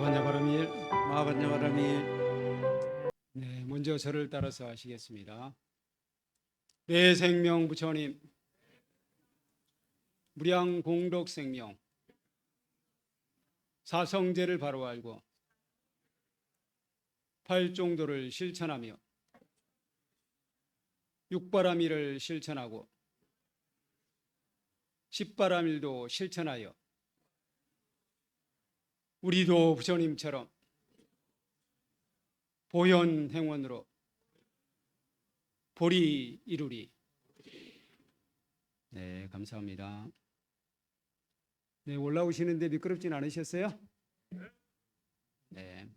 마반야바라밀. 마반야바라밀. 네, 먼저 저를 따라서 하시겠습니다. 내 생명 부처님, 무량 공덕 생명, 사성제를 바로 알고 팔종도를 실천하며 육바라밀을 실천하고 십바라밀도 실천하여 우리도 부처님처럼 보현행원으로 보리 이루리. 네, 감사합니다. 네, 올라오시는데 미끄럽진 않으셨어요? 네.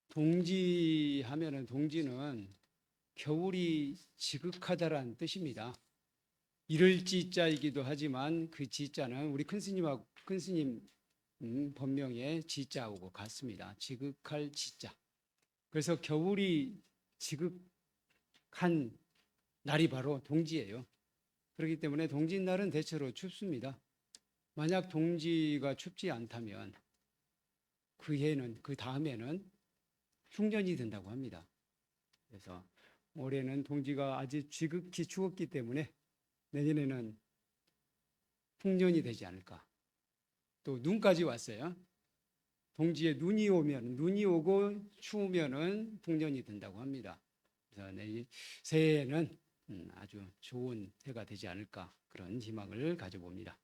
동지하면은 동지는 겨울이 지극하다라는 뜻입니다. 이를 지자이기도 하지만 그 지자는 우리 큰 스님 법명의 지자하고 같습니다. 지극할 지자. 그래서 겨울이 지극한 날이 바로 동지예요. 그렇기 때문에 동지날은 대체로 춥습니다. 만약 동지가 춥지 않다면 그 해는, 그 다음에는 흉년이 된다고 합니다. 그래서 올해는 동지가 아주 지극히 추웠기 때문에 내년에는 흉년이 되지 않을까. 또 눈까지 왔어요. 동지에 눈이 오고 추우면은 흉년이 된다고 합니다. 그래서 내일 새해에는 아주 좋은 해가 되지 않을까, 그런 희망을 가져봅니다.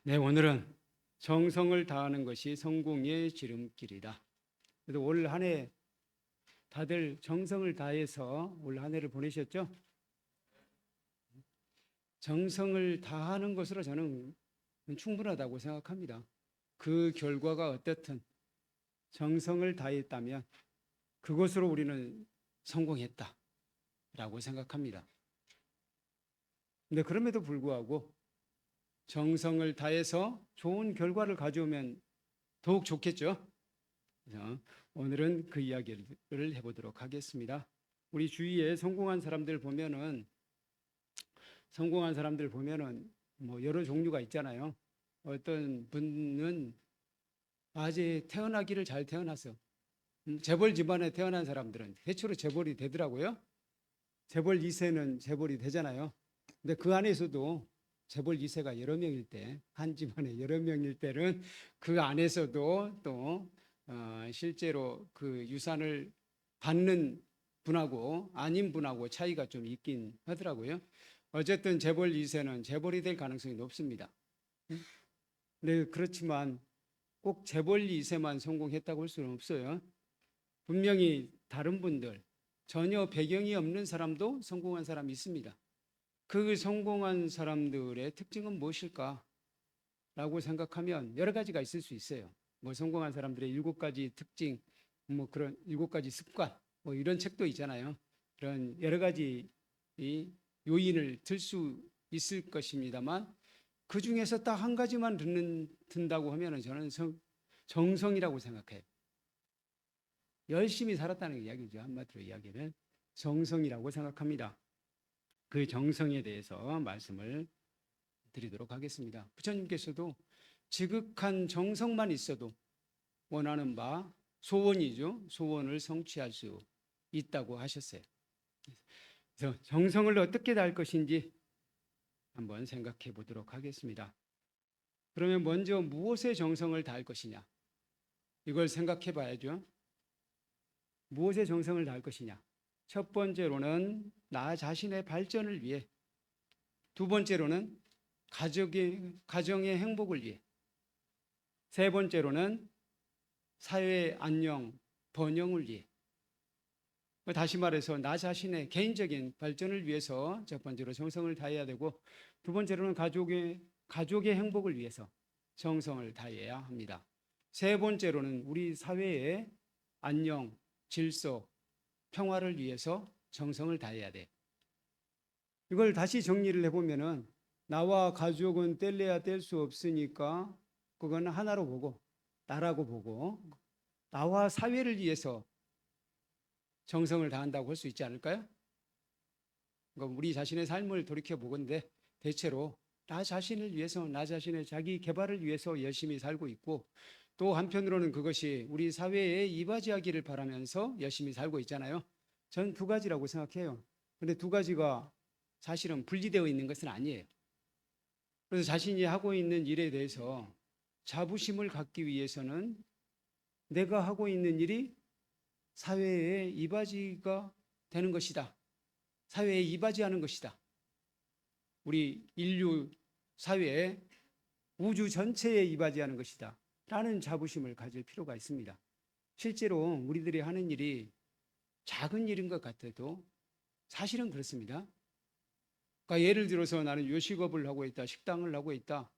네, 오늘은 정성을 다하는 것이 성공의 지름길이다. 그래도 올 한 해 다들 정성을 다해서 올 한 해를 보내셨죠? 정성을 다하는 것으로 저는 충분하다고 생각합니다. 그 결과가 어떻든 정성을 다했다면 그것으로 우리는 성공했다라고 생각합니다. 근데 그럼에도 불구하고 정성을 다해서 좋은 결과를 가져오면 더욱 좋겠죠? 그래서 오늘은 그 이야기를 해보도록 하겠습니다. 우리 주위에 성공한 사람들 보면은 뭐 여러 종류가 있잖아요. 어떤 분은 아직 태어나기를 잘 태어났어. 재벌 집안에 태어난 사람들은 대체로 재벌이 되더라고요. 재벌 2세는 재벌이 되잖아요. 근데 그 안에서도 재벌 2세가 여러 명일 때, 한 집안에 여러 명일 때는 그 안에서도 또 실제로 그 유산을 받는 분하고 아닌 분하고 차이가 좀 있긴 하더라고요. 어쨌든 재벌 2세는 재벌이 될 가능성이 높습니다. 네, 그렇지만 꼭 재벌 2세만 성공했다고 할 수는 없어요. 분명히 다른 분들, 전혀 배경이 없는 사람도 성공한 사람이 있습니다. 그 성공한 사람들의 특징은 무엇일까? 라고 생각하면 여러 가지가 있을 수 있어요. 뭐 성공한 사람들의 7가지 특징, 뭐 그런 7가지 습관, 뭐 이런 책도 있잖아요. 그런 여러 가지 요인을 들 수 있을 것입니다만 그 중에서 딱 한 가지만 든다고 하면 저는 정성이라고 생각해요. 열심히 살았다는 이야기죠. 한마디로 이야기는 정성이라고 생각합니다. 그 정성에 대해서 말씀을 드리도록 하겠습니다. 부처님께서도 지극한 정성만 있어도 원하는 바 소원이죠. 소원을 성취할 수 있다고 하셨어요. 그래서 정성을 어떻게 다할 것인지 한번 생각해 보도록 하겠습니다. 그러면 먼저 무엇에 정성을 다할 것이냐? 이걸 생각해 봐야죠. 무엇에 정성을 다할 것이냐? 첫 번째로는 나 자신의 발전을 위해, 두 번째로는 가정의 행복을 위해, 세 번째로는 사회의 안녕, 번영을 위해. 다시 말해서 나 자신의 개인적인 발전을 위해서 첫 번째로 정성을 다해야 되고, 두 번째로는 가족의 행복을 위해서 정성을 다해야 합니다. 세 번째로는 우리 사회의 안녕, 질서, 평화를 위해서 정성을 다해야 돼. 이걸 다시 정리를 해보면은 나와 가족은 뗄래야 뗄 수 없으니까 그건 하나로 보고, 나라고 보고, 나와 사회를 위해서 정성을 다한다고 할 수 있지 않을까요? 그러니까 우리 자신의 삶을 돌이켜 보건대 대체로 나 자신을 위해서, 나 자신의 자기 개발을 위해서 열심히 살고 있고, 또 한편으로는 그것이 우리 사회에 이바지하기를 바라면서 열심히 살고 있잖아요. 저는 두 가지라고 생각해요. 근데 두 가지가 사실은 분리되어 있는 것은 아니에요. 그래서 자신이 하고 있는 일에 대해서 자부심을 갖기 위해서는 내가 하고 있는 일이 사회에 이바지가 되는 것이다. 사회에 이바지하는 것이다. 우리 인류 사회에 우주 전체에 이바지하는 것이다. 라는 자부심을 가질 필요가 있습니다. 실제로 우리들이 하는 일이 작은 일인 것 같아도 사실은 그렇습니다. 그러니까 예를 들어서 나는 요식업을 하고 있다, 식당을 하고 있다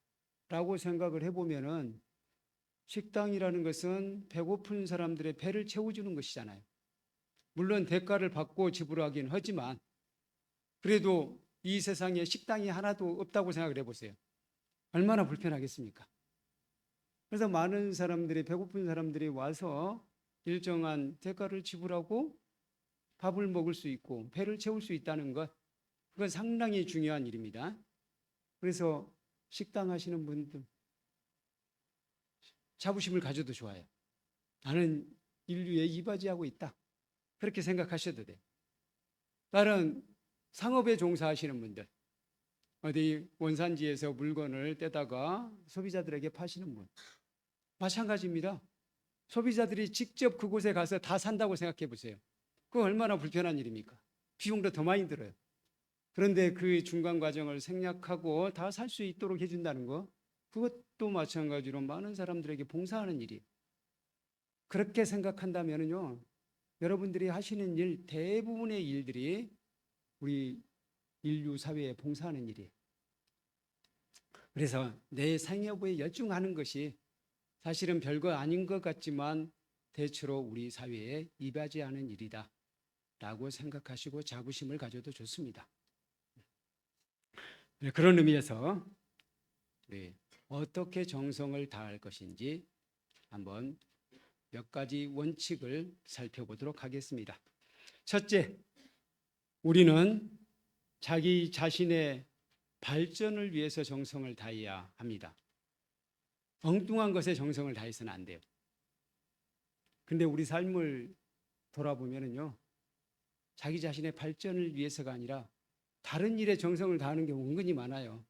라고 생각을 해보면은 식당이라는 것은 배고픈 사람들의 배를 채워주는 것이잖아요. 물론 대가를 받고 지불하긴 하지만 그래도 이 세상에 식당이 하나도 없다고 생각을 해보세요. 얼마나 불편하겠습니까? 그래서 많은 사람들이, 배고픈 사람들이 와서 일정한 대가를 지불하고 밥을 먹을 수 있고 배를 채울 수 있다는 것, 그건 상당히 중요한 일입니다. 그래서 식당 하시는 분들 자부심을 가져도 좋아요. 나는 인류에 이바지하고 있다. 그렇게 생각하셔도 돼요. 다른 상업에 종사하시는 분들, 어디 원산지에서 물건을 떼다가 소비자들에게 파시는 분, 마찬가지입니다. 소비자들이 직접 그곳에 가서 다 산다고 생각해 보세요. 그거 얼마나 불편한 일입니까? 비용도 더 많이 들어요. 그런데 그 중간 과정을 생략하고 다 살 수 있도록 해준다는 거, 그것도 마찬가지로 많은 사람들에게 봉사하는 일이에요. 그렇게 생각한다면요, 여러분들이 하시는 일, 대부분의 일들이 우리 인류 사회에 봉사하는 일이에요. 그래서 내 생애부에 열중하는 것이 사실은 별거 아닌 것 같지만 대체로 우리 사회에 이바지하는 일이다 라고 생각하시고 자부심을 가져도 좋습니다. 그런 의미에서 어떻게 정성을 다할 것인지 한번 몇 가지 원칙을 살펴보도록 하겠습니다. 첫째, 우리는 자기 자신의 발전을 위해서 정성을 다해야 합니다. 엉뚱한 것에 정성을 다해서는 안 돼요. 근데 우리 삶을 돌아보면요, 자기 자신의 발전을 위해서가 아니라 다른 일에 정성을 다하는 경우 은근히 많아요.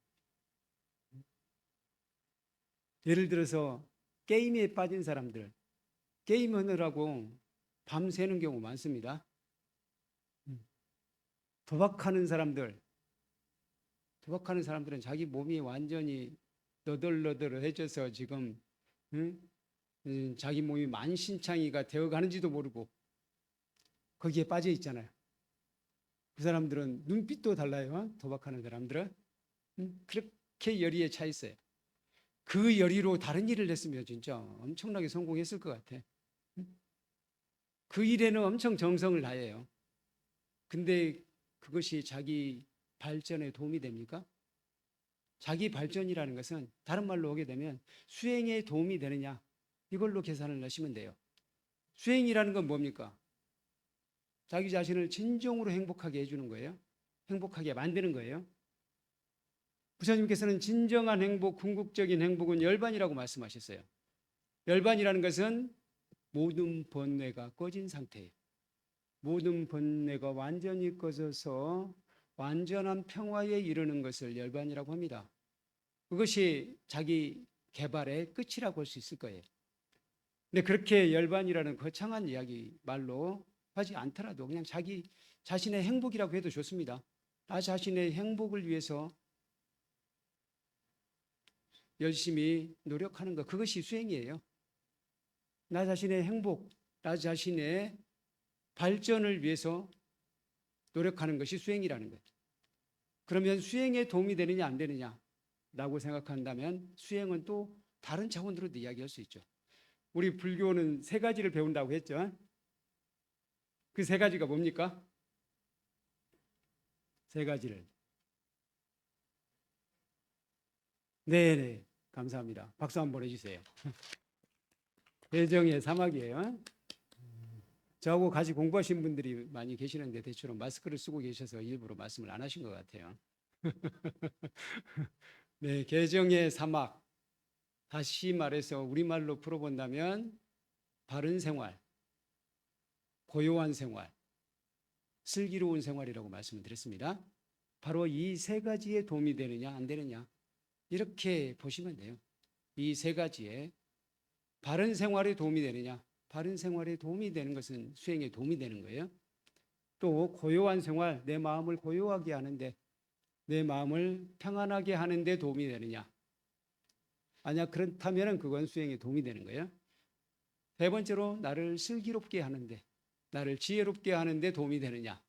예를 들어서 게임에 빠진 사람들, 게임하느라고 밤새는 경우 많습니다. 도박하는 사람들은 자기 몸이 완전히 너덜너덜해져서 지금 자기 몸이 만신창이가 되어가는지도 모르고 거기에 빠져 있잖아요. 그 사람들은 눈빛도 달라요. 도박하는 사람들은 그렇게 열의에 차 있어요. 그 열의로 다른 일을 했으면 진짜 엄청나게 성공했을 것 같아. 그 일에는 엄청 정성을 다해요. 근데 그것이 자기 발전에 도움이 됩니까? 자기 발전이라는 것은 다른 말로 하게 되면 수행에 도움이 되느냐, 이걸로 계산을 하시면 돼요. 수행이라는 건 뭡니까? 자기 자신을 진정으로 행복하게 해주는 거예요. 행복하게 만드는 거예요. 부처님께서는 진정한 행복, 궁극적인 행복은 열반이라고 말씀하셨어요. 열반이라는 것은 모든 번뇌가 꺼진 상태예요. 모든 번뇌가 완전히 꺼져서 완전한 평화에 이르는 것을 열반이라고 합니다. 그것이 자기 개발의 끝이라고 할 수 있을 거예요. 근데 그렇게 열반이라는 거창한 이야기 말로 하지 않더라도 그냥 자기 자신의 행복이라고 해도 좋습니다. 나 자신의 행복을 위해서 열심히 노력하는 것, 그것이 수행이에요. 나 자신의 행복, 나 자신의 발전을 위해서 노력하는 것이 수행이라는 거예요. 그러면 수행에 도움이 되느냐 안 되느냐라고 생각한다면 수행은 또 다른 차원으로도 이야기할 수 있죠. 우리 불교는 세 가지를 배운다고 했죠. 그 세 가지가 뭡니까? 세 가지를. 네네, 감사합니다. 박수 한번 해주세요. 대정의 사막이에요. 저하고 같이 공부하신 분들이 많이 계시는데 대체로 마스크를 쓰고 계셔서 일부러 말씀을 안 하신 것 같아요. 네, 개정의 사막. 다시 말해서 우리말로 풀어본다면 바른 생활, 고요한 생활, 슬기로운 생활이라고 말씀을 드렸습니다. 바로 이 세 가지에 도움이 되느냐 안 되느냐 이렇게 보시면 돼요. 이 세 가지에 바른 생활에 도움이 되느냐, 바른 생활에 도움이 되는 것은 수행에 도움이 되는 거예요. 또 고요한 생활, 내 마음을 고요하게 하는데, 내 마음을 평안하게 하는데 도움이 되느냐. 만약 그렇다면 그건 수행에 도움이 되는 거예요. 세 번째로 나를 슬기롭게 하는데, 나를 지혜롭게 하는데 도움이 되느냐.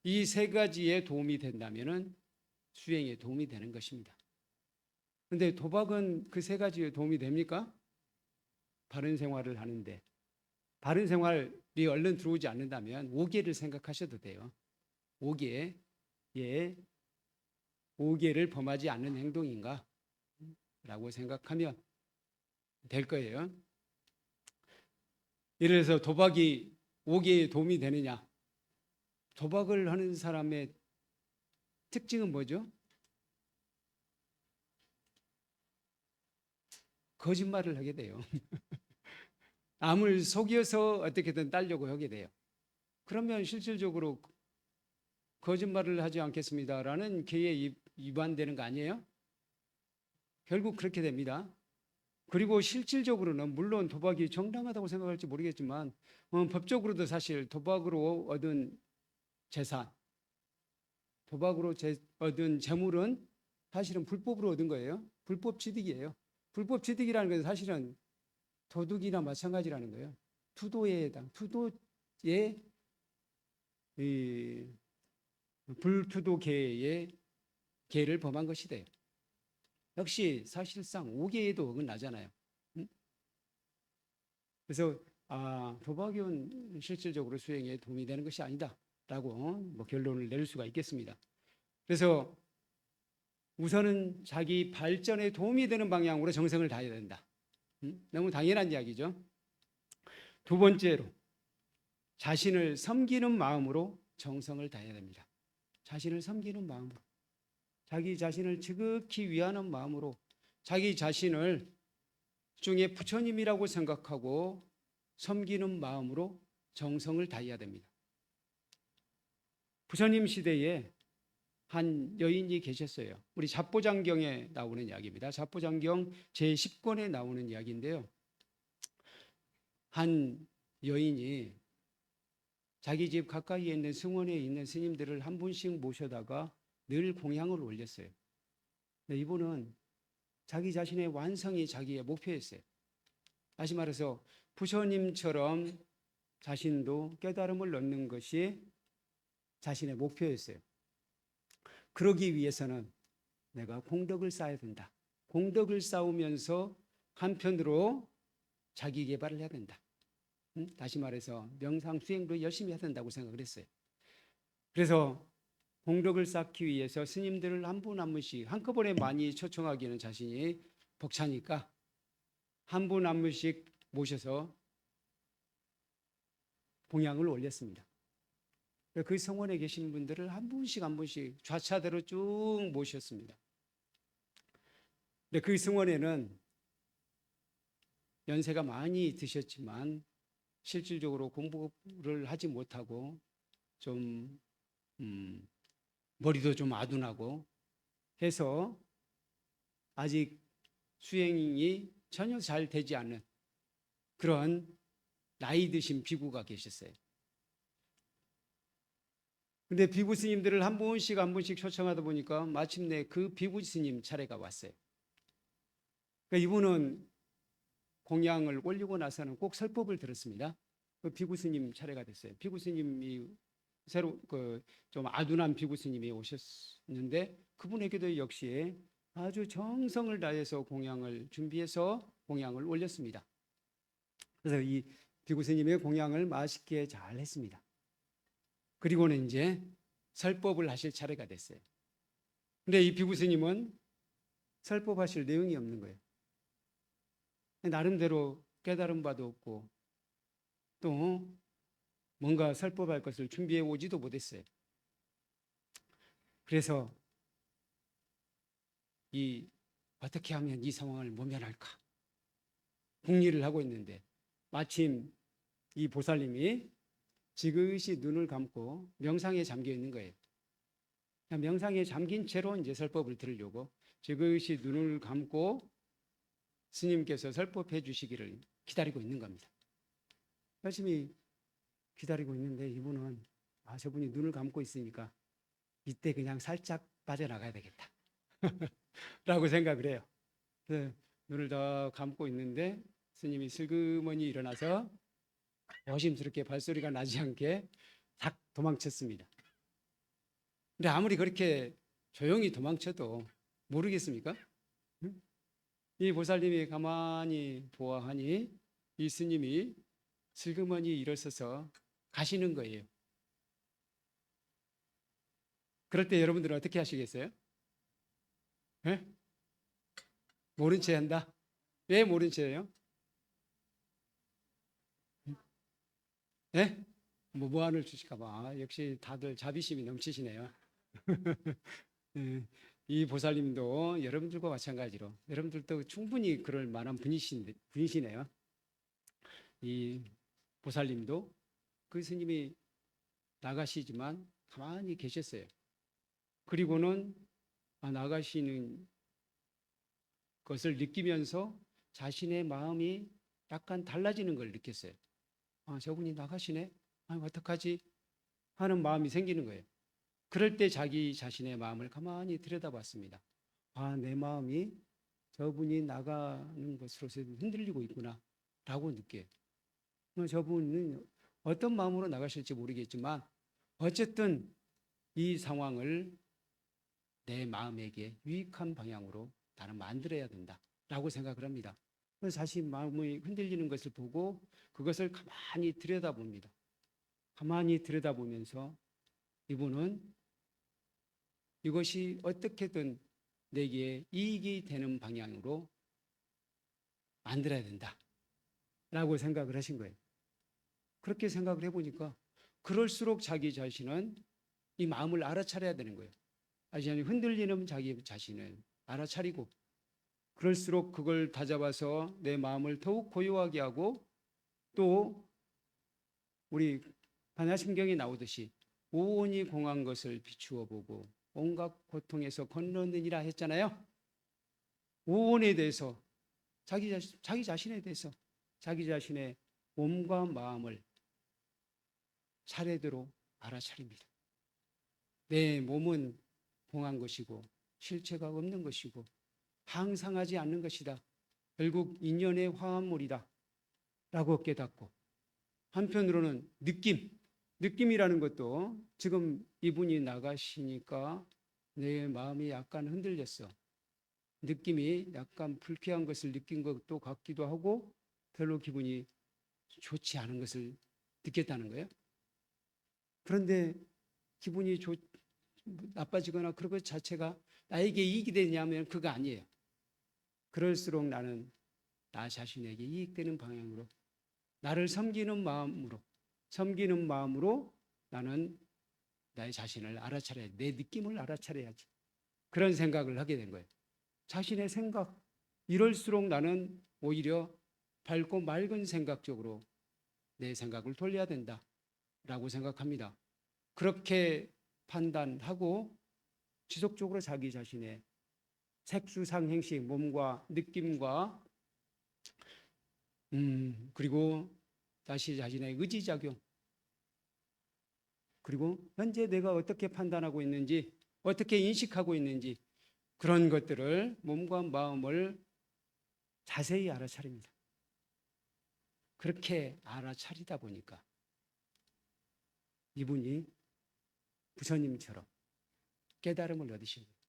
이 세 가지에 도움이 된다면 수행에 도움이 되는 것입니다. 그런데 도박은 그 세 가지에 도움이 됩니까? 바른 생활을 하는데, 바른 생활이 얼른 들어오지 않는다면 오계를 생각하셔도 돼요. 오계, 오계를 범하지 않는 행동인가? 라고 생각하면 될 거예요. 예를 들어서 도박이 오계에 도움이 되느냐? 도박을 하는 사람의 특징은 뭐죠? 거짓말을 하게 돼요. 남을 속여서 어떻게든 따려고 하게 돼요. 그러면 실질적으로 거짓말을 하지 않겠습니다라는 계에 위반되는 거 아니에요? 결국 그렇게 됩니다. 그리고 실질적으로는 물론 도박이 정당하다고 생각할지 모르겠지만 법적으로도 사실 도박으로 얻은 재산, 도박으로 얻은 재물은 사실은 불법으로 얻은 거예요. 불법 취득이에요. 불법 취득이라는 것은 사실은 도둑이나 마찬가지라는 거예요. 투도에 해당, 투도의 불투도계의 계를 범한 것이 돼요. 역시 사실상 5계에도 어긋나잖아요. 그래서 도박은 실질적으로 수행에 도움이 되는 것이 아니다라고 결론을 내릴 수가 있겠습니다. 그래서 우선은 자기 발전에 도움이 되는 방향으로 정성을 다해야 된다. 너무 당연한 이야기죠. 두 번째로 자신을 섬기는 마음으로 정성을 다해야 됩니다. 자신을 섬기는 마음으로, 자기 자신을 지극히 위하는 마음으로, 자기 자신을 중에 부처님이라고 생각하고 섬기는 마음으로 정성을 다해야 됩니다. 부처님 시대에 한 여인이 계셨어요. 우리 잡보장경에 나오는 이야기입니다. 잡보장경 제10권에 나오는 이야기인데요. 한 여인이 자기 집 가까이에 있는 승원에 있는 스님들을 한 분씩 모셔다가 늘 공양을 올렸어요. 이분은 자기 자신의 완성이 자기의 목표였어요. 다시 말해서 부처님처럼 자신도 깨달음을 얻는 것이 자신의 목표였어요. 그러기 위해서는 내가 공덕을 쌓아야 된다. 공덕을 쌓으면서 한편으로 자기 개발을 해야 된다. 다시 말해서 명상 수행도 열심히 해야 된다고 생각을 했어요. 그래서 공덕을 쌓기 위해서 스님들을 한 분 한 분씩 한꺼번에 많이 초청하기는 자신이 벅차니까 한 분 한 분씩 모셔서 공양을 올렸습니다. 그 성원에 계신 분들을 한 분씩 한 분씩 좌차대로 쭉 모셨습니다. 근데 그 성원에는 연세가 많이 드셨지만 실질적으로 공부를 하지 못하고 좀 머리도 좀 아둔하고 해서 아직 수행이 전혀 잘 되지 않는 그런 나이 드신 비구가 계셨어요. 근데 비구 스님들을 한 분씩 한 분씩 초청하다 보니까 마침내 그 비구 스님 차례가 왔어요. 그러니까 이분은 공양을 올리고 나서는 꼭 설법을 들었습니다. 그 비구 스님 차례가 됐어요. 비구 스님이 새로 좀 아둔한 비구 스님이 오셨는데 그분에게도 역시 아주 정성을 다해서 공양을 준비해서 공양을 올렸습니다. 그래서 이 비구 스님의 공양을 맛있게 잘 했습니다. 그리고는 이제 설법을 하실 차례가 됐어요. 근데 이 비구 스님은 설법하실 내용이 없는 거예요. 나름대로 깨달은 바도 없고 또 뭔가 설법할 것을 준비해 오지도 못했어요. 그래서 이 어떻게 하면 이 상황을 모면할까? 궁리를 하고 있는데 마침 이 보살님이 지그시 눈을 감고 명상에 잠겨 있는 거예요. 명상에 잠긴 채로 이제 설법을 들으려고 지그시 눈을 감고 스님께서 설법해 주시기를 기다리고 있는 겁니다. 열심히 기다리고 있는데 이분은 저분이 눈을 감고 있으니까 이때 그냥 살짝 빠져나가야 되겠다 라고 생각을 해요. 그래서 눈을 더 감고 있는데 스님이 슬그머니 일어나서 조심스럽게 발소리가 나지 않게 탁 도망쳤습니다. 근데 아무리 그렇게 조용히 도망쳐도 모르겠습니까? 이 보살님이 가만히 보아하니 이 스님이 슬그머니 일어서서 가시는 거예요. 그럴 때 여러분들은 어떻게 하시겠어요? 네? 모른 채 한다? 왜 모른 채예요? 네? 뭐 안을 주실까 봐. 역시 다들 자비심이 넘치시네요. 이 보살님도 여러분들과 마찬가지로 여러분들도 충분히 그럴 만한 분이시네요. 이 보살님도 그 스님이 나가시지만 가만히 계셨어요. 그리고는 나가시는 것을 느끼면서 자신의 마음이 약간 달라지는 걸 느꼈어요. 저분이 나가시네? 어떡하지? 하는 마음이 생기는 거예요. 그럴 때 자기 자신의 마음을 가만히 들여다봤습니다. 내 마음이 저분이 나가는 것으로서 흔들리고 있구나 라고 느껴요. 저분은 어떤 마음으로 나가실지 모르겠지만 어쨌든 이 상황을 내 마음에게 유익한 방향으로 나는 만들어야 된다 라고 생각을 합니다. 그래서 자신 마음이 흔들리는 것을 보고 그것을 가만히 들여다봅니다. 가만히 들여다보면서 이분은 이것이 어떻게든 내게 이익이 되는 방향으로 만들어야 된다 라고 생각을 하신 거예요. 그렇게 생각을 해보니까 그럴수록 자기 자신은 이 마음을 알아차려야 되는 거예요. 자신이 흔들리는 자기 자신을 알아차리고 그럴수록 그걸 다잡아서 내 마음을 더욱 고요하게 하고 또 우리 반야심경에 나오듯이 오온이 공한 것을 비추어 보고 온갖 고통에서 건너느니라 했잖아요. 오온에 대해서 자기 자신에 대해서 자기 자신의 몸과 마음을 차례대로 알아차립니다. 내 몸은 공한 것이고 실체가 없는 것이고 항상하지 않는 것이다. 결국 인연의 화합물이다 라고 깨닫고 한편으로는 느낌이라는 것도 지금 이분이 나가시니까 내 마음이 약간 흔들렸어. 느낌이 약간 불쾌한 것을 느낀 것도 같기도 하고 별로 기분이 좋지 않은 것을 느꼈다는 거예요. 그런데 기분이 나빠지거나 그런 것 자체가 나에게 이익이 되냐면 그거 아니에요. 그럴수록 나는 나 자신에게 이익되는 방향으로 나를 섬기는 마음으로 나는 나의 자신을 알아차려야지. 내 느낌을 알아차려야지. 그런 생각을 하게 된 거예요. 자신의 생각, 이럴수록 나는 오히려 밝고 맑은 생각적으로 내 생각을 돌려야 된다라고 생각합니다. 그렇게 판단하고 지속적으로 자기 자신의 색수상행식, 몸과 느낌과 그리고 다시 자신의 의지작용, 그리고 현재 내가 어떻게 판단하고 있는지, 어떻게 인식하고 있는지 그런 것들을 몸과 마음을 자세히 알아차립니다. 그렇게 알아차리다 보니까 이분이 부처님처럼 깨달음을 얻으신 거예요.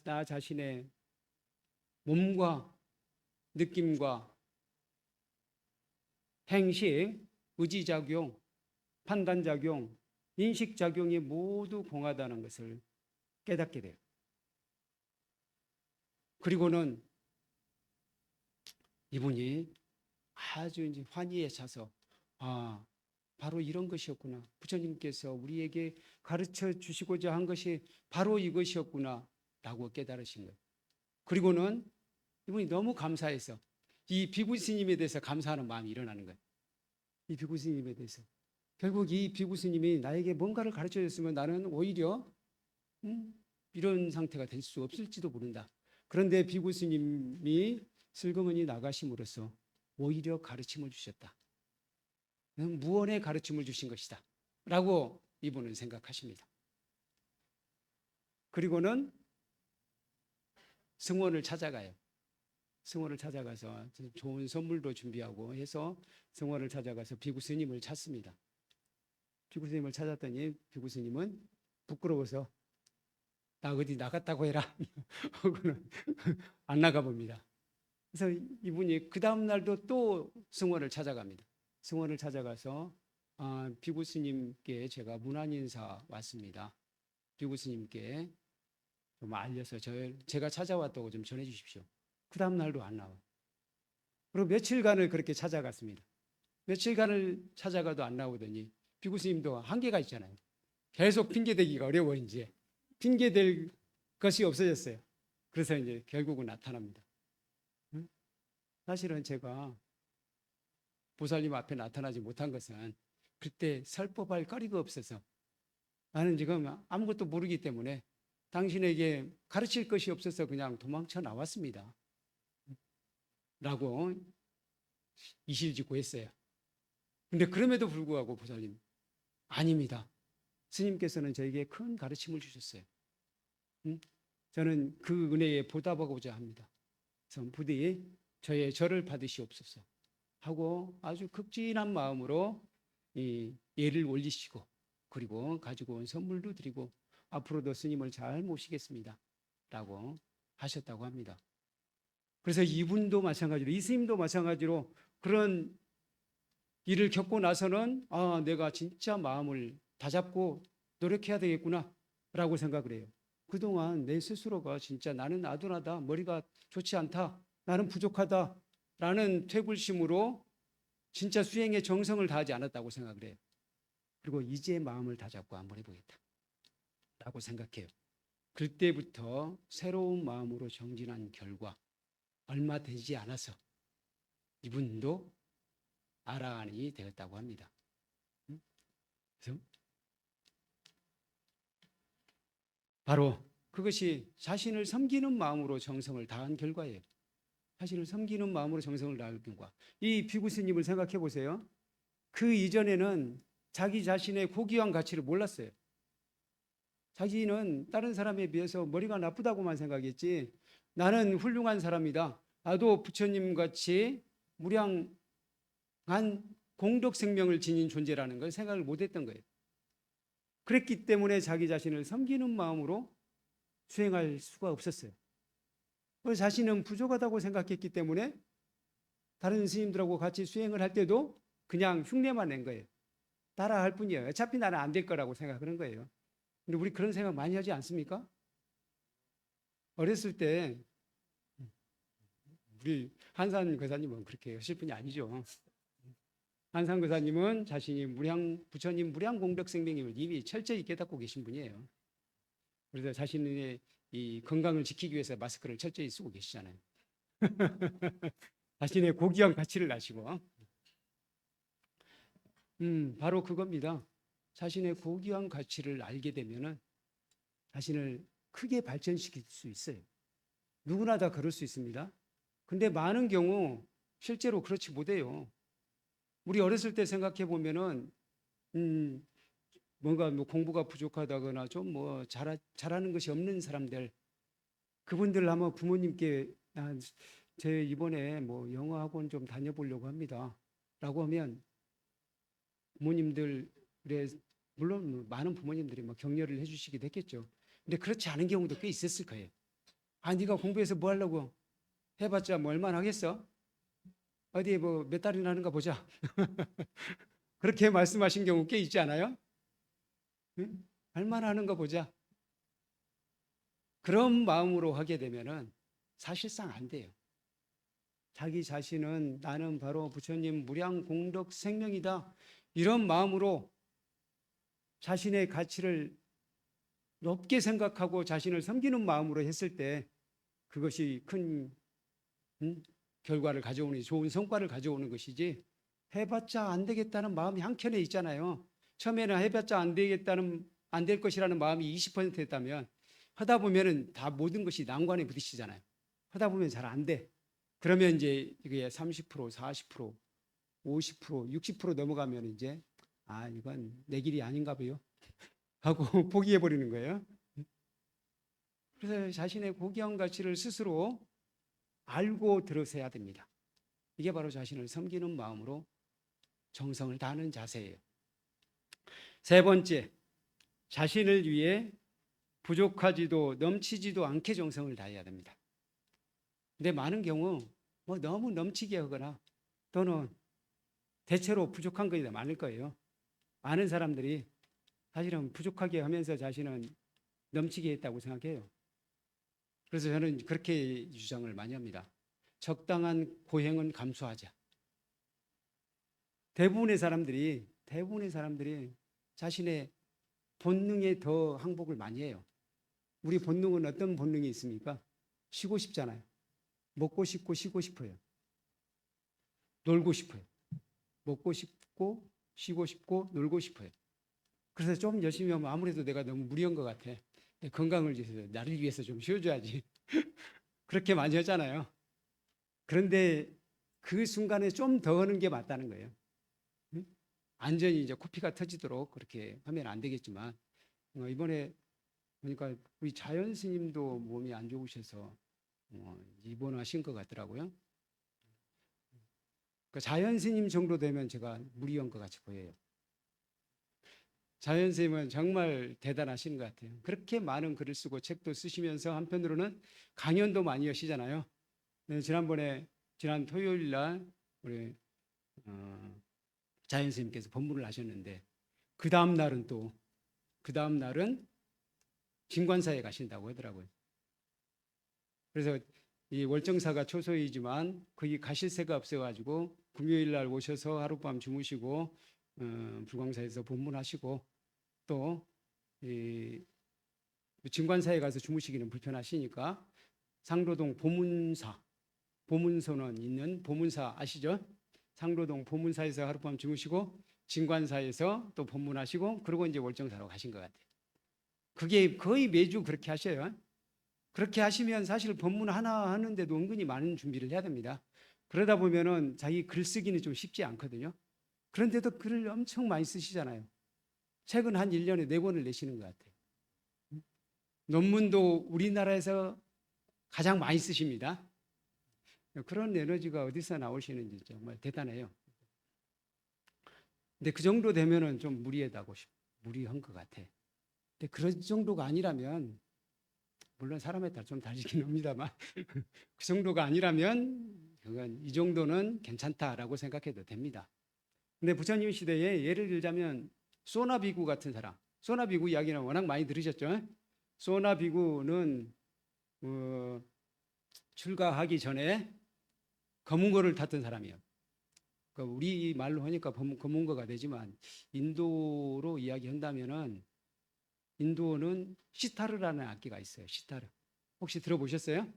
나 자신의 몸과 느낌과 행식, 의지작용, 판단작용, 인식작용이 모두 공하다는 것을 깨닫게 돼요. 그리고는 이분이 아주 이제 환희에 차서 바로 이런 것이었구나. 부처님께서 우리에게 가르쳐 주시고자 한 것이 바로 이것이었구나 라고 깨달으신 거예요. 그리고는 이분이 너무 감사해서 이 비구 스님에 대해서 감사하는 마음이 일어나는 거예요. 이 비구 스님에 대해서. 결국 이 비구 스님이 나에게 뭔가를 가르쳐 줬으면 나는 오히려 이런 상태가 될 수 없을지도 모른다. 그런데 비구 스님이 슬그머니 나가심으로써 오히려 가르침을 주셨다. 무언의 가르침을 주신 것이다. 라고 이분은 생각하십니다. 그리고는 승원을 찾아가요. 승원을 찾아가서 좋은 선물도 준비하고 해서 승원을 찾아가서 비구 스님을 찾습니다. 비구 스님을 찾았더니 비구 스님은 부끄러워서 나 어디 나갔다고 해라 하고는 안 나가봅니다. 그래서 이분이 그 다음 날도 또 승원을 찾아갑니다. 승원을 찾아가서 비구 스님께 제가 문안인사 왔습니다. 비구 스님께 좀 알려서 제가 찾아왔다고 좀 전해 주십시오. 그 다음 날도 안 나와요. 그리고 며칠간을 그렇게 찾아갔습니다. 며칠간을 찾아가도 안 나오더니 비구 스님도 한계가 있잖아요. 계속 핑계대기가 어려워. 이제 핑계댈 것이 없어졌어요. 그래서 이제 결국은 나타납니다. 사실은 제가 보살님 앞에 나타나지 못한 것은 그때 설법할 거리가 없어서 나는 지금 아무것도 모르기 때문에 당신에게 가르칠 것이 없어서 그냥 도망쳐 나왔습니다. 라고 이실직고 했어요. 근데 그럼에도 불구하고 보살님, 아닙니다. 스님께서는 저에게 큰 가르침을 주셨어요. 저는 그 은혜에 보답하고자 합니다. 그래서 부디 저의 절을 받으시옵소서 하고 아주 극진한 마음으로 이 예를 올리시고 그리고 가지고 온 선물도 드리고 앞으로도 스님을 잘 모시겠습니다. 라고 하셨다고 합니다. 그래서 이분도 마찬가지로 이 스님도 마찬가지로 그런 일을 겪고 나서는 내가 진짜 마음을 다잡고 노력해야 되겠구나 라고 생각을 해요. 그동안 내 스스로가 진짜 나는 아둔하다, 머리가 좋지 않다, 나는 부족하다 라는 퇴불심으로 진짜 수행에 정성을 다하지 않았다고 생각을 해요. 그리고 이제 마음을 다잡고 한번 해보겠다 라고 생각해요. 그때부터 새로운 마음으로 정진한 결과 얼마 되지 않아서 이분도 아라한이 되었다고 합니다. 그래서 바로 그것이 자신을 섬기는 마음으로 정성을 다한 결과예요. 자신을 섬기는 마음으로 정성을 다한 결과. 이 비구 스님을 생각해 보세요. 그 이전에는 자기 자신의 고귀한 가치를 몰랐어요. 자기는 다른 사람에 비해서 머리가 나쁘다고만 생각했지 나는 훌륭한 사람이다. 나도 부처님 같이 무량한 공덕 생명을 지닌 존재라는 걸 생각을 못했던 거예요. 그랬기 때문에 자기 자신을 섬기는 마음으로 수행할 수가 없었어요. 자신은 부족하다고 생각했기 때문에 다른 스님들하고 같이 수행을 할 때도 그냥 흉내만 낸 거예요. 따라할 뿐이에요. 어차피 나는 안 될 거라고 생각하는 거예요. 근데 우리 그런 생각 많이 하지 않습니까? 어렸을 때 우리 한산 거사님은 그렇게 하실 분이 아니죠. 한산 거사님은 자신이 부처님 무량 공덕 생명임을 이미 철저히 깨닫고 계신 분이에요. 그래서 자신의 이 건강을 지키기 위해서 마스크를 철저히 쓰고 계시잖아요. 자신의 고귀한 가치를 아시고. 바로 그겁니다. 자신의 고귀한 가치를 알게 되면은 자신을 크게 발전시킬 수 있어요. 누구나 다 그럴 수 있습니다. 근데 많은 경우 실제로 그렇지 못해요. 우리 어렸을 때 생각해 보면은 뭔가 뭐 공부가 부족하다거나 좀 뭐 잘하는 것이 없는 사람들, 그분들 아마 부모님께 제 이번에 뭐 영어 학원 좀 다녀보려고 합니다라고 하면 부모님들의 물론 많은 부모님들이 뭐 격려를 해주시기도 했겠죠. 근데 그렇지 않은 경우도 꽤 있었을 거예요. 네가 공부해서 뭐 하려고 해봤자 뭐 얼마나 하겠어? 어디 뭐 몇 달이나 하는가 보자. 그렇게 말씀하신 경우 꽤 있지 않아요? 응? 얼마나 하는가 보자. 그런 마음으로 하게 되면은 사실상 안 돼요. 자기 자신은 나는 바로 부처님 무량 공덕 생명이다. 이런 마음으로 자신의 가치를 높게 생각하고 자신을 섬기는 마음으로 했을 때 그것이 큰 결과를 가져오는 좋은 성과를 가져오는 것이지 해봤자 안 되겠다는 마음이 한켠에 있잖아요. 처음에는 해봤자 안 되겠다는 안 될 것이라는 마음이 20%였다면 하다 보면은 다 모든 것이 난관에 부딪히잖아요. 하다 보면 잘 안 돼. 그러면 이제 이게 30%, 40%, 50%, 60% 넘어가면 이제 아 이건 내 길이 아닌가 봐요 하고 포기해 버리는 거예요. 그래서 자신의 고귀한 가치를 스스로 알고 들으셔야 됩니다. 이게 바로 자신을 섬기는 마음으로 정성을 다하는 자세예요. 세 번째, 자신을 위해 부족하지도 넘치지도 않게 정성을 다해야 됩니다. 근데 많은 경우 뭐 너무 넘치게 하거나 또는 대체로 부족한 것이 많을 거예요. 많은 사람들이 사실은 부족하게 하면서 자신은 넘치게 했다고 생각해요. 그래서 저는 그렇게 주장을 많이 합니다. 적당한 고행은 감수하자. 대부분의 사람들이 자신의 본능에 더 항복을 많이 해요. 우리 본능은 어떤 본능이 있습니까? 쉬고 싶잖아요. 먹고 싶고 쉬고 싶어요. 놀고 싶어요. 먹고 싶고 쉬고 싶고 놀고 싶어요. 그래서 좀 열심히 하면 아무래도 내가 너무 무리한 것 같아. 내 건강을 위해서 나를 위해서 좀 쉬어줘야지. 그렇게 많이 하잖아요. 그런데 그 순간에 좀 더 하는 게 맞다는 거예요. 완전히 이제 코피가 터지도록 그렇게 하면 안 되겠지만 이번에 보니까 우리 자연 스님도 몸이 안 좋으셔서 입원하신 것 같더라고요. 그 자연 스님 정도 되면 제가 무리한 것 같이 보여요. 자연 스님은 정말 대단하신 것 같아요. 그렇게 많은 글을 쓰고 책도 쓰시면서 한편으로는 강연도 많이 하시잖아요. 네, 지난 토요일 날 우리 자연 스님께서 법문을 하셨는데 그 다음 날은 진관사에 가신다고 하더라고요. 그래서 이 월정사가 초소이지만 거기 가실 새가 없어가지고 금요일 날 오셔서 하룻밤 주무시고 불광사에서 법문하시고 또 진관사에 가서 주무시기는 불편하시니까 상로동 보문소는 있는 보문사 아시죠? 상로동 보문사에서 하룻밤 주무시고 진관사에서 또 법문하시고 그리고 이제 월정사로 가신 것 같아요. 그게 거의 매주 그렇게 하셔요. 그렇게 하시면 사실 법문 하나 하는데도 은근히 많은 준비를 해야 됩니다. 그러다 보면은 자기 글 쓰기는 좀 쉽지 않거든요. 그런데도 글을 엄청 많이 쓰시잖아요. 책은 한 1년에 4권을 내시는 것 같아요. 논문도 우리나라에서 가장 많이 쓰십니다. 그런 에너지가 어디서 나오시는지 정말 대단해요. 근데 그 정도 되면은 좀 무리한 것 같아. 근데 그런 정도가 아니라면 물론 사람에 따라 좀 다르긴 합니다만 그 정도가 아니라면 그건 이 정도는 괜찮다라고 생각해도 됩니다. 근데 부처님 시대에 예를 들자면 소나비구 같은 사람, 소나비구 이야기는 워낙 많이 들으셨죠? 소나비구는 출가하기 전에 검은고를 탔던 사람이에요. 그러니까 우리 말로 하니까 검은고가 되지만 인도로 이야기한다면은 인도는 시타르라는 악기가 있어요. 시타르. 혹시 들어보셨어요?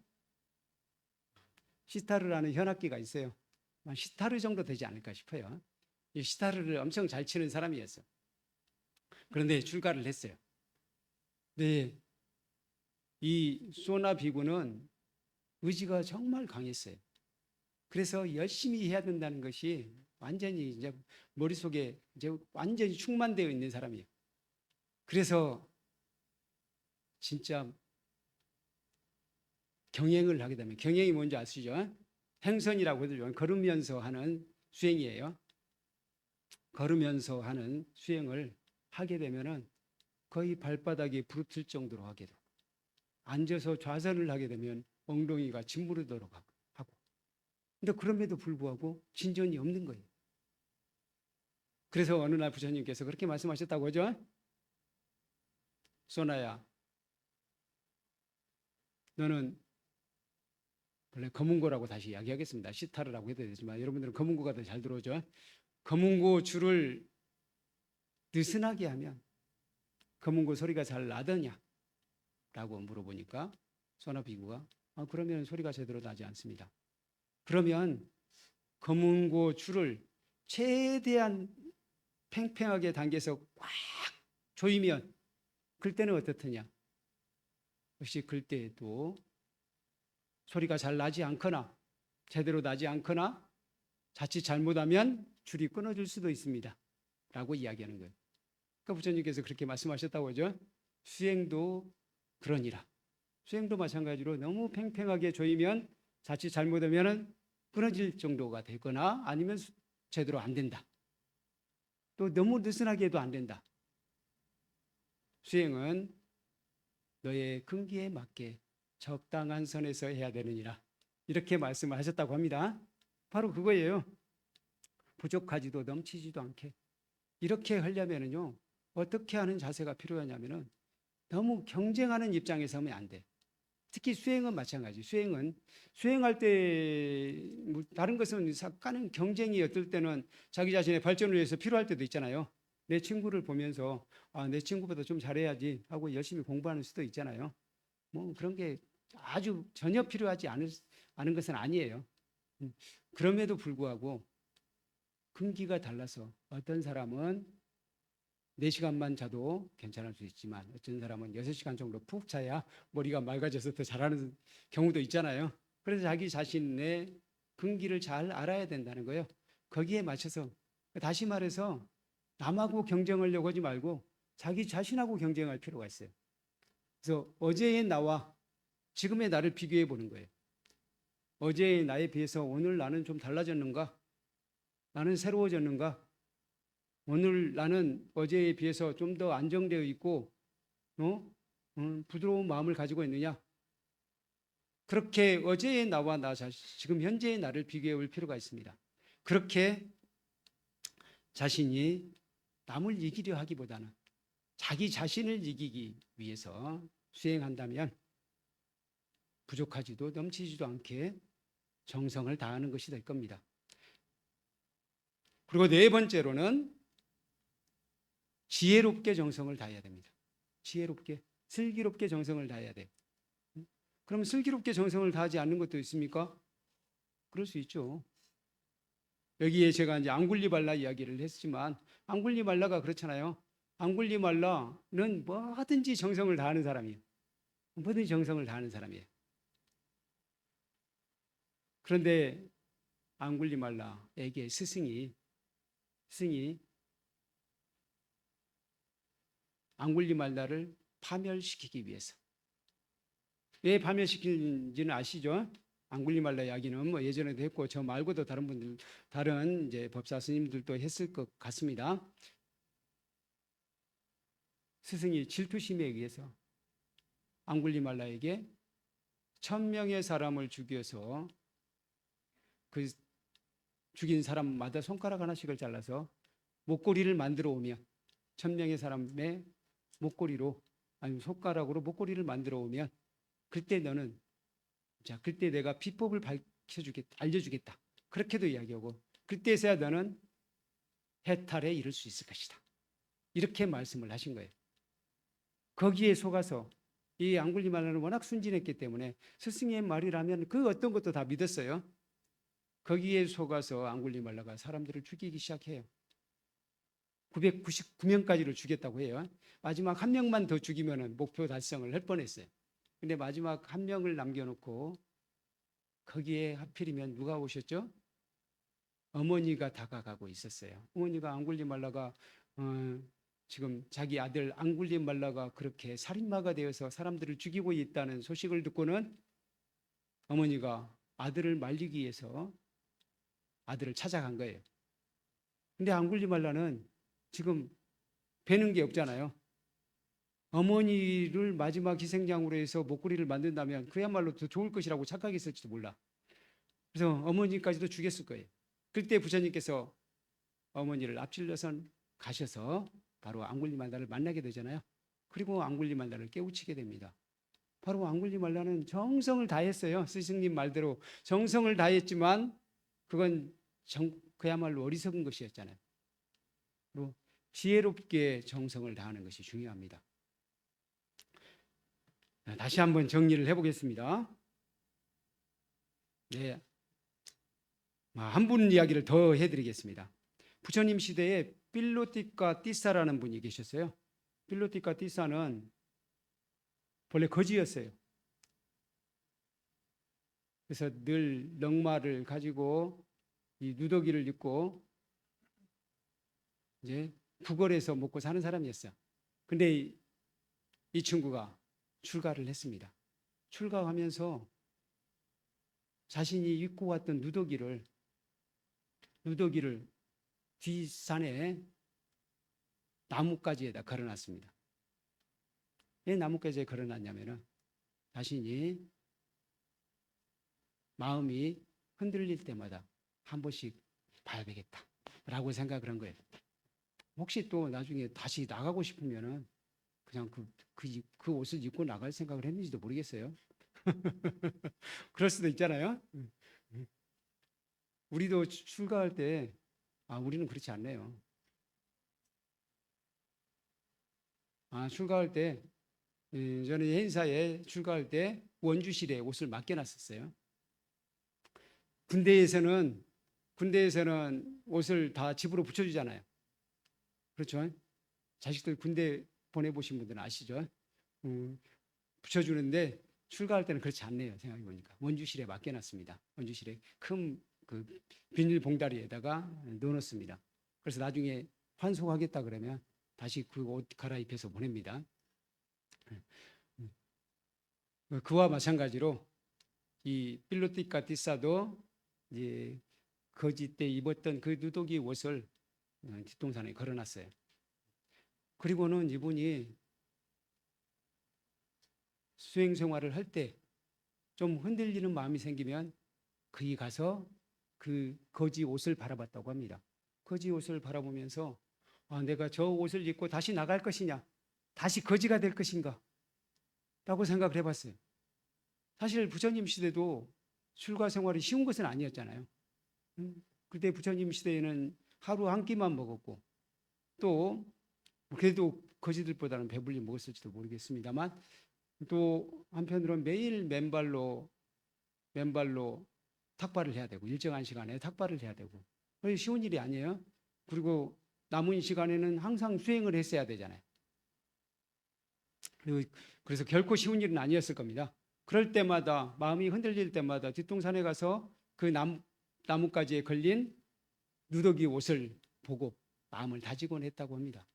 시타르라는 현악기가 있어요. 시타르 정도 되지 않을까 싶어요. 이 시타르를 엄청 잘 치는 사람이었어요. 그런데 출가를 했어요. 네, 이 소나 비구는 의지가 정말 강했어요. 그래서 열심히 해야 된다는 것이 완전히 이제 머릿속에 이제 완전히 충만되어 있는 사람이에요. 그래서 진짜 경행을 하게 되면 경행이 뭔지 아시죠? 행선이라고 하죠. 걸으면서 하는 수행이에요. 걸으면서 하는 수행을 하게 되면은 거의 발바닥이 부르틀 정도로 하게 되고 앉아서 좌선을 하게 되면 엉덩이가 짓무르도록 하고 근데 그럼에도 불구하고 진전이 없는 거예요. 그래서 어느 날 부처님께서 그렇게 말씀하셨다고 하죠. 소나야, 너는 원래 검은고라고 다시 이야기하겠습니다. 시타르라고 해도 되지만 여러분들은 검은고가 더 잘 들어오죠. 검은고 줄을 느슨하게 하면 검은고 소리가 잘 나더냐? 라고 물어보니까 소나비구가 그러면 소리가 제대로 나지 않습니다. 그러면 검은고 줄을 최대한 팽팽하게 당겨서 꽉 조이면 그때는 어떻느냐? 역시 그때도 소리가 잘 나지 않거나 제대로 나지 않거나 자칫 잘못하면 줄이 끊어질 수도 있습니다. 라고 이야기하는 거예요. 그러니까 부처님께서 그렇게 말씀하셨다고 하죠. 수행도 그러니라. 수행도 마찬가지로 너무 팽팽하게 조이면 자칫 잘못하면 끊어질 정도가 되거나 아니면 제대로 안 된다. 또 너무 느슨하게 해도 안 된다. 수행은 너의 근기에 맞게 적당한 선에서 해야 되느니라. 이렇게 말씀을 하셨다고 합니다. 바로 그거예요. 부족하지도 넘치지도 않게. 이렇게 하려면요, 어떻게 하는 자세가 필요하냐면은 너무 경쟁하는 입장에서 하면 안 돼. 특히 수행은 마찬가지. 수행할 때 다른 것은 약간은 경쟁이 어떨 때는 자기 자신의 발전을 위해서 필요할 때도 있잖아요. 내 친구를 보면서 내 친구보다 좀 잘해야지 하고 열심히 공부하는 수도 있잖아요. 뭐 그런 게 아주 전혀 필요하지 않은 것은 아니에요. 그럼에도 불구하고 근기가 달라서 어떤 사람은 4시간만 자도 괜찮을 수 있지만 어떤 사람은 6시간 정도 푹 자야 머리가 맑아져서 더 잘하는 경우도 있잖아요. 그래서 자기 자신의 근기를 잘 알아야 된다는 거예요. 거기에 맞춰서 다시 말해서 남하고 경쟁하려고 하지 말고 자기 자신하고 경쟁할 필요가 있어요. 그래서 어제의 나와 지금의 나를 비교해 보는 거예요. 어제의 나에 비해서 오늘 나는 좀 달라졌는가? 나는 새로워졌는가? 오늘 나는 어제에 비해서 좀 더 안정되어 있고 부드러운 마음을 가지고 있느냐? 그렇게 어제의 나와 나 자신, 지금 현재의 나를 비교해 볼 필요가 있습니다. 그렇게 자신이 남을 이기려 하기보다는 자기 자신을 이기기 위해서 수행한다면 부족하지도 넘치지도 않게 정성을 다하는 것이 될 겁니다. 그리고 4번째로는 지혜롭게 정성을 다해야 됩니다. 지혜롭게, 슬기롭게 정성을 다해야 돼. 그럼 슬기롭게 정성을 다하지 않는 것도 있습니까? 그럴 수 있죠. 여기에 제가 이제 앙굴리말라 이야기를 했지만 앙굴리말라가 그렇잖아요. 앙굴리말라는 뭐든지 정성을 다하는 사람이에요. 뭐든지 정성을 다하는 사람이에요. 그런데 앙굴리말라에게 스승이 앙굴리말라를 파멸시키기 위해서. 왜 파멸시키는지는 아시죠? 앙굴리말라 이야기는 뭐 예전에도 했고 저 말고도 다른 이제 법사 스님들도 했을 것 같습니다. 스승이 질투심에 의해서 앙굴리말라에게 1000명의 사람을 죽여서 그 죽인 사람마다 손가락 하나씩을 잘라서 목걸이를 만들어 오면 1000명의 사람의 목걸이로 아니면 손가락으로 목걸이를 만들어 오면 그때 너는 그때 내가 비법을 밝혀주겠다, 알려주겠다. 그렇게도 이야기하고 그때서야 너는 해탈에 이를 수 있을 것이다. 이렇게 말씀을 하신 거예요. 거기에 속아서 이 앙굴리말라는 워낙 순진했기 때문에 스승의 말이라면 그 어떤 것도 다 믿었어요. 거기에 속아서 앙굴리말라가 사람들을 죽이기 시작해요. 999명까지를 죽였다고 해요. 마지막 1명만 더 죽이면 목표 달성을 할 뻔했어요. 근데 마지막 1명을 남겨놓고 거기에 하필이면 누가 오셨죠? 어머니가 다가가고 있었어요. 어머니가 앙굴리말라가 지금 자기 아들 앙굴리말라가 그렇게 살인마가 되어서 사람들을 죽이고 있다는 소식을 듣고는 어머니가 아들을 말리기 위해서 아들을 찾아간 거예요. 근데 앙굴리말라는 지금 배는 게 없잖아요. 어머니를 마지막 희생양으로 해서 목걸이를 만든다면 그야말로 더 좋을 것이라고 착각했을지도 몰라. 그래서 어머니까지도 죽였을 거예요. 그때 부처님께서 어머니를 앞질러서 가셔서 바로 앙굴리말라를 만나게 되잖아요. 그리고 앙굴리말라를 깨우치게 됩니다. 바로 앙굴리말라는 정성을 다했어요. 스승님 말대로 정성을 다했지만 그건 그야말로 어리석은 것이었잖아요. 그리고 지혜롭게 정성을 다하는 것이 중요합니다. 다시 한번 정리를 해보겠습니다. 네, 한 분 이야기를 더 해드리겠습니다. 부처님 시대에 필로티카 띠사라는 분이 계셨어요. 필로티카 띠사는 본래 거지였어요. 그래서 늘 넝마를 가지고 이 누더기를 입고 이제 구걸해서 먹고 사는 사람이었어요. 근데 이 친구가 출가를 했습니다. 출가하면서 자신이 입고 왔던 누더기를 뒷산에 나뭇가지에다 걸어놨습니다. 왜 나뭇가지에 걸어놨냐면은 자신이 마음이 흔들릴 때마다 한 번씩 봐야 되겠다라고 생각을 한 거예요. 혹시 또 나중에 다시 나가고 싶으면은 그냥 그 옷을 입고 나갈 생각을 했는지도 모르겠어요. 그럴 수도 있잖아요. 우리도 출가할 때, 우리는 그렇지 않네요. 출가할 때, 저는 행사에 출가할 때 원주실에 옷을 맡겨놨었어요. 군대에서는 옷을 다 집으로 붙여주잖아요. 그렇죠? 자식들 군대 보내보신 분들은 아시죠? 붙여주는데 출가할 때는 그렇지 않네요. 생각해보니까 원주실에 맡겨놨습니다. 원주실에 큰 그 비닐 봉다리에다가 넣어놓습니다. 그래서 나중에 환송하겠다 그러면 다시 그 옷 갈아입혀서 보냅니다. 그와 마찬가지로 이 필로티카 띠사도 이제 거지 때 입었던 그 누더기 옷을 뒷동산에 걸어놨어요. 그리고는 이분이 수행 생활을 할 때 좀 흔들리는 마음이 생기면 거기 가서 그 거지 옷을 바라봤다고 합니다. 거지 옷을 바라보면서 내가 저 옷을 입고 다시 나갈 것이냐, 다시 거지가 될 것인가 라고 생각을 해봤어요. 사실 부처님 시대도 출가 생활이 쉬운 것은 아니었잖아요. 그때 부처님 시대에는 하루 한 끼만 먹었고 또 그래도 거지들보다는 배불리 먹었을지도 모르겠습니다만 또 한편으로는 매일 맨발로 탁발을 해야 되고 일정한 시간에 탁발을 해야 되고 쉬운 일이 아니에요. 그리고 남은 시간에는 항상 수행을 했어야 되잖아요. 그래서 결코 쉬운 일은 아니었을 겁니다. 그럴 때마다 마음이 흔들릴 때마다 뒷동산에 가서 그 나뭇가지에 걸린 누더기 옷을 보고 마음을 다지곤 했다고 합니다.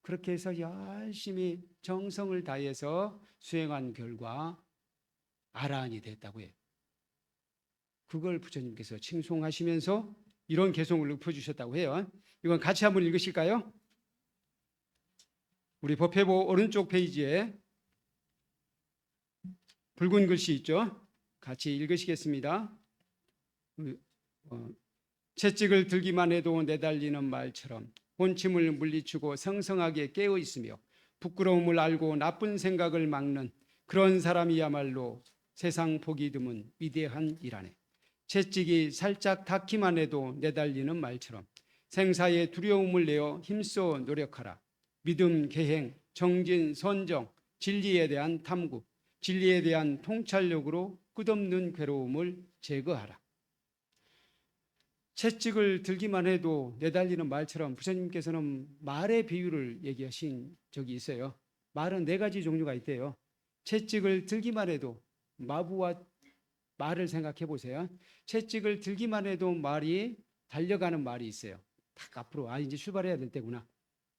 그렇게 해서 열심히 정성을 다해서 수행한 결과 아라한이 됐다고 해요. 그걸 부처님께서 칭송하시면서 이런 개송을 읊어주셨다고 해요. 이건 같이 한번 읽으실까요? 우리 법회보 오른쪽 페이지에 붉은 글씨 있죠? 같이 읽으시겠습니다. 채찍을 들기만 해도 내달리는 말처럼 본침을 물리치고 성성하게 깨어 있으며 부끄러움을 알고 나쁜 생각을 막는 그런 사람이야말로 세상 보기 드문 위대한 일하네. 채찍이 살짝 닿기만 해도 내달리는 말처럼 생사의 두려움을 내어 힘써 노력하라. 믿음, 계행, 정진, 선정, 진리에 대한 탐구, 진리에 대한 통찰력으로 끝없는 괴로움을 제거하라. 채찍을 들기만 해도 내달리는 말처럼 부처님께서는 말의 비유를 얘기하신 적이 있어요. 말은 4가지 종류가 있대요. 채찍을 들기만 해도 마부와 말을 생각해 보세요. 채찍을 들기만 해도 말이 달려가는 말이 있어요. 딱 앞으로 이제 출발해야 될 때구나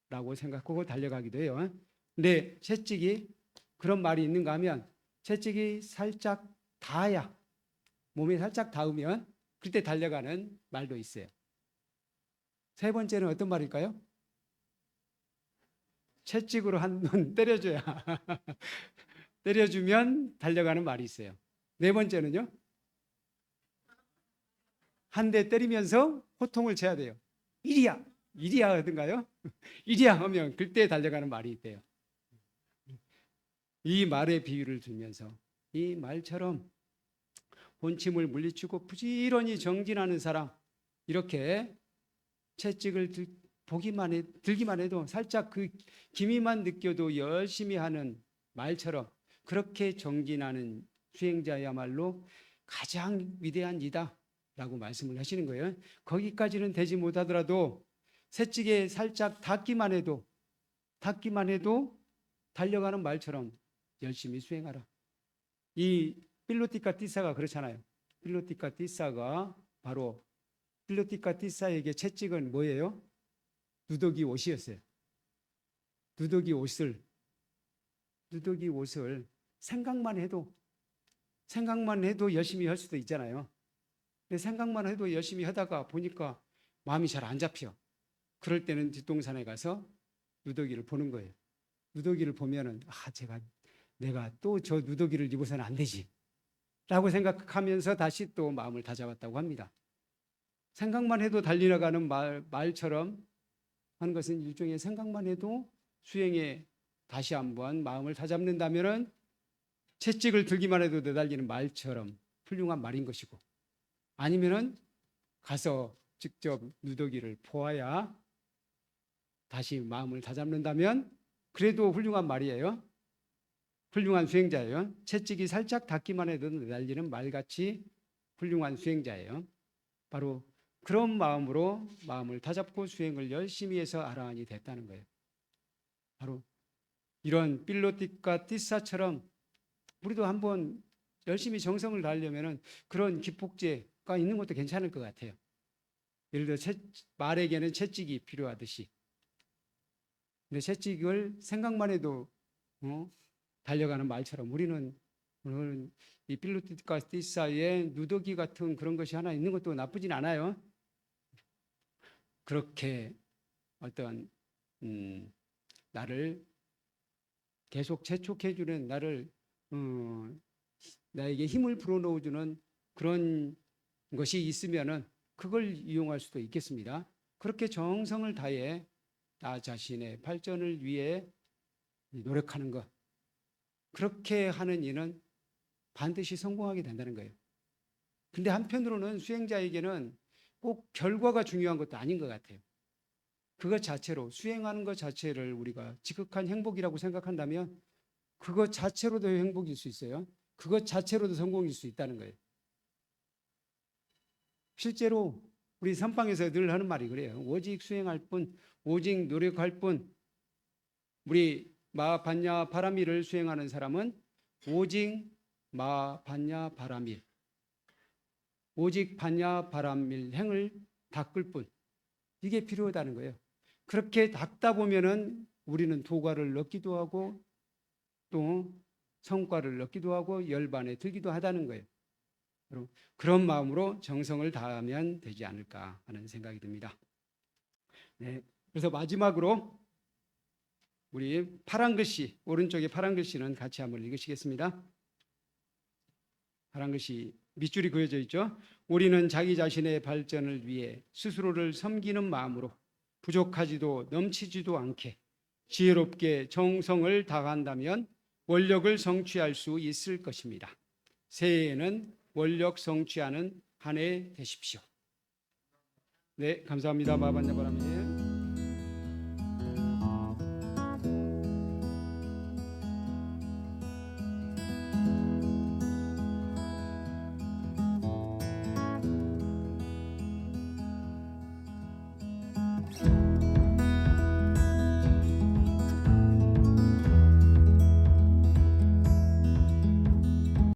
라고 생각하고 달려가기도 해요. 근데 채찍이 그런 말이 있는가 하면 채찍이 살짝 닿아야 몸에 살짝 닿으면 그때 달려가는 말도 있어요. 3번째는 어떤 말일까요? 채찍으로 한 번 때려줘야 때려주면 달려가는 말이 있어요. 4번째는요? 한 대 때리면서 호통을 쳐야 돼요. 이리야 하던가요? 이리야 하면 그때 달려가는 말이 있대요. 이 말의 비유를 들면서 이 말처럼 본침을 물리치고 부지런히 정진하는 사람, 이렇게 채찍을 들기만 해도 살짝 그 기미만 느껴도 열심히 하는 말처럼 그렇게 정진하는 수행자야말로 가장 위대한 이다라고 말씀을 하시는 거예요. 거기까지는 되지 못하더라도 채찍에 살짝 닿기만 해도 달려가는 말처럼 열심히 수행하라. 이 필로티카 티사가 그렇잖아요. 필로티카 티사가 바로 필로티카 티사에게 채찍은 뭐예요? 누더기 옷이었어요. 누더기 옷을 생각만 해도 열심히 할 수도 있잖아요. 근데 생각만 해도 열심히 하다가 보니까 마음이 잘 안 잡혀. 그럴 때는 뒷동산에 가서 누더기를 보는 거예요. 누더기를 보면은 내가 또 저 누더기를 입어서는 안 되지 라고 생각하면서 다시 또 마음을 다잡았다고 합니다. 생각만 해도 달려가는 말처럼 하는 것은 일종의 생각만 해도 수행에 다시 한번 마음을 다잡는다면은 채찍을 들기만 해도 내달리는 말처럼 훌륭한 말인 것이고, 아니면은 가서 직접 누더기를 보아야 다시 마음을 다잡는다면 그래도 훌륭한 말이에요. 훌륭한 수행자예요. 채찍이 살짝 닿기만 해도 내달리는 말같이 훌륭한 수행자예요. 바로 그런 마음으로 마음을 다잡고 수행을 열심히 해서 아라한이 됐다는 거예요. 바로 이런 필로티카 티사처럼 우리도 한번 열심히 정성을 다하려면 그런 기폭제가 있는 것도 괜찮을 것 같아요. 예를 들어 말에게는 채찍이 필요하듯이. 근데 채찍을 생각만 해도 달려가는 말처럼 우리는 이 필로티카 티사에 누더기 같은 그런 것이 하나 있는 것도 나쁘진 않아요. 그렇게 어떤 나를 계속 재촉해주는, 나에게 힘을 불어넣어주는 그런 것이 있으면은 그걸 이용할 수도 있겠습니다. 그렇게 정성을 다해 나 자신의 발전을 위해 노력하는 것, 그렇게 하는 이는 반드시 성공하게 된다는 거예요. 근데 한편으로는 수행자에게는 꼭 결과가 중요한 것도 아닌 것 같아요. 그것 자체로, 수행하는 것 자체를 우리가 지극한 행복이라고 생각한다면 그것 자체로도 행복일 수 있어요. 그것 자체로도 성공일 수 있다는 거예요. 실제로 우리 선방에서 늘 하는 말이 그래요. 오직 수행할 뿐, 오직 노력할 뿐. 우리 마반야 바라밀을 수행하는 사람은 오직 마반야 바라밀, 오직 반야 바라밀 행을 닦을 뿐. 이게 필요하다는 거예요. 그렇게 닦다 보면은 우리는 도과를 얻기도 하고 또 성과를 얻기도 하고 열반에 들기도 하다는 거예요. 그런 마음으로 정성을 다하면 되지 않을까 하는 생각이 듭니다. 네, 그래서 마지막으로 우리 파란 글씨, 오른쪽에 파란 글씨는 같이 한번 읽으시겠습니다. 파란 글씨 밑줄이 그려져 있죠. 우리는 자기 자신의 발전을 위해 스스로를 섬기는 마음으로 부족하지도 넘치지도 않게 지혜롭게 정성을 다한다면 원력을 성취할 수 있을 것입니다. 새해에는 원력 성취하는 한 해 되십시오. 네, 감사합니다. 마반야바라밀.